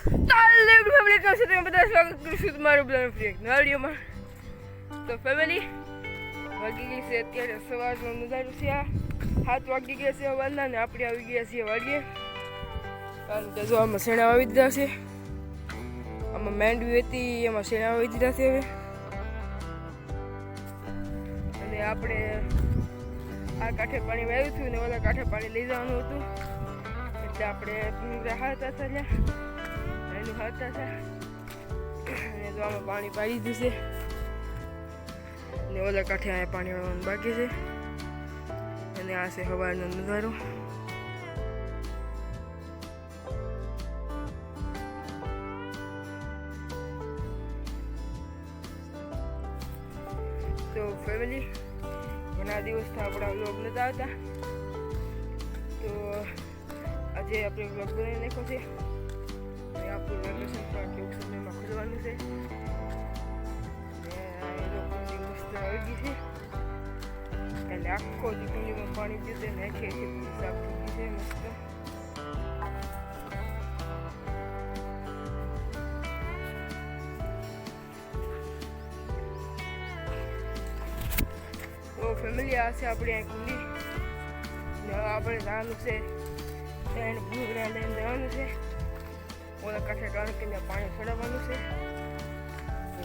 Family કહે છે તમે બધા સ્વાગત કરું છું તમારું બધા ફ્રી એક નવા વિડીયોમાં. તો ફેમિલી વાગી ગઈ છે અત્યારે સવારનો નજારો છે. આ 7 વાગી ગયા છે સવારના ને આપણે આવી ગયા છીએ વાડીએ. કારણ કે જો આમાં શેણા વાવી દીધા છે, આમાં માંડવી હતી એમાં શેણા વાવી દીધા છે હવે. અને આપણે આ કાંઠે પાણી વાવ્યું હતું ને ઓલા કાંઠે પાણી લઈ જવાનું હતું, એટલે આપણે પૂરા હાલતા હતા એનું હાલતા હતા. અને તો આમાં પાણી પાડી દીધું છે ને ઓલા કાંઠે અહીંયા પાણી વાળવાનું બાકી છે. અને આ છે સવારનો નજારો. તો ફેમિલી ઘણા દિવસથી આપણા વ્લોગ નતા આવતા, તો આજે આપણે વ્લોગ બનાવી નાખ્યો છે. અને આપણું વેકેશન પણ ટૂંક સમયમાં ખુલવાનું છે. અને એ લોકોની મસ્ત આવી ગઈ છે, એટલે આખો દીકરીમાં પાણી પીતે ને આખી સાફ થઈ ગઈ છે મસ્ત. તો ફેમિલી આ છે આપણી અહીં કુંડી. આપણે જવાનું છે ત્યાં ભૂંગળા લઈને જવાનું છે ઓલા કાંઠે, કારણ કે ત્યાં પાણી ચડાવવાનું છે.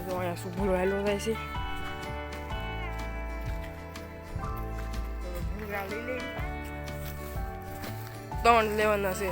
તો અહીંયા સુભળો હેલો થાય છે, ભૂંગળા લઈ લઈ 3 લેવાના છે.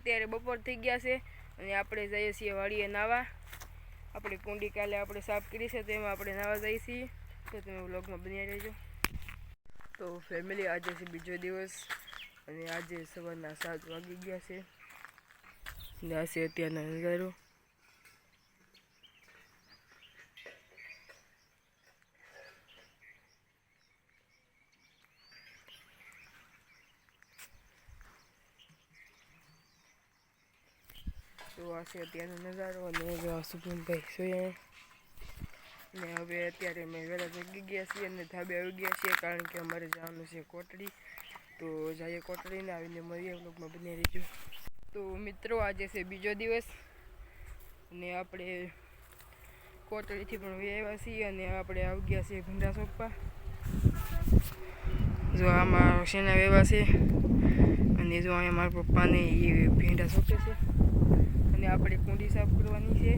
અત્યારે બપોર થઈ ગયા છે અને આપણે જઈએ છીએ વાડીએ નાવા. આપણી કુંડી કાલે આપણે સાફ કરી છે, તો એમાં આપણે નાવા જઈએ છીએ. તો તમે વ્લોગમાં બની રહેજો. તો ફેમિલી આજે છે બીજો દિવસ અને આજે સવારના 7 વાગી ગયા છે ને આ છે અત્યારનો નજારો. તો આ છે અત્યારનો નજારો. અને જો સુભનભાઈ સોયા ને હવે અત્યારે અમે વહેલા જગી ગયા છીએ અને ધાબે આવી ગયા છીએ, કારણ કે અમારે જવાનું છે કોટડી. તો જઈએ કોટડીને આવીને મળીએ, વ્લોગમાં બની રહીજો. તો મિત્રો આજે છે બીજો દિવસ અને આપણે કોટડીથી પણ વહી આવ્યા છીએ અને આપણે આવી ગયા છીએ ભીંડા સોંપવા. જો આમાં શેના વેવા છે અને જો અહીંયા મારા પપ્પાને એ ભીંડા સોંપે છે. અને આપણે કુંડી સાફ કરવાની છે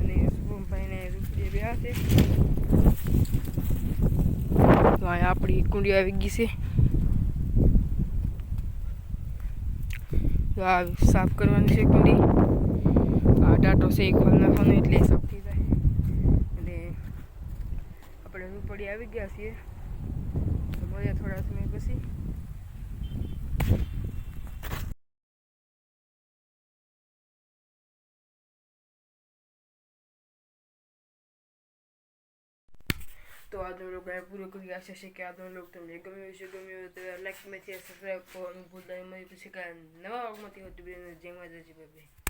અને શુભમભાઈને રૂપડીએ બેહા છે. તો અહીંયા આપણી કુંડી આવી ગઈ છે. તો આ સાફ કરવાની છે કુંડી. આ ટાટો છે એ ખોલ નાખવાનો એટલે સાફ થઈ જાય. અને આપણે રૂપડી આવી ગયા છીએ, તો મળીએ થોડા સમય પછી. તો આજનો લોક અહીંયા પૂરો કરી આશા છે કે આજનો લોક તમને ગમ્યો હશે. ગમ્યો તો લાઈક મેં સબસ્ક્રાઈબ કરવાનું ભૂલતા નહીં. પછી કાંઈ નવા વાગમાંથી હોતી જય માતાજી બાય.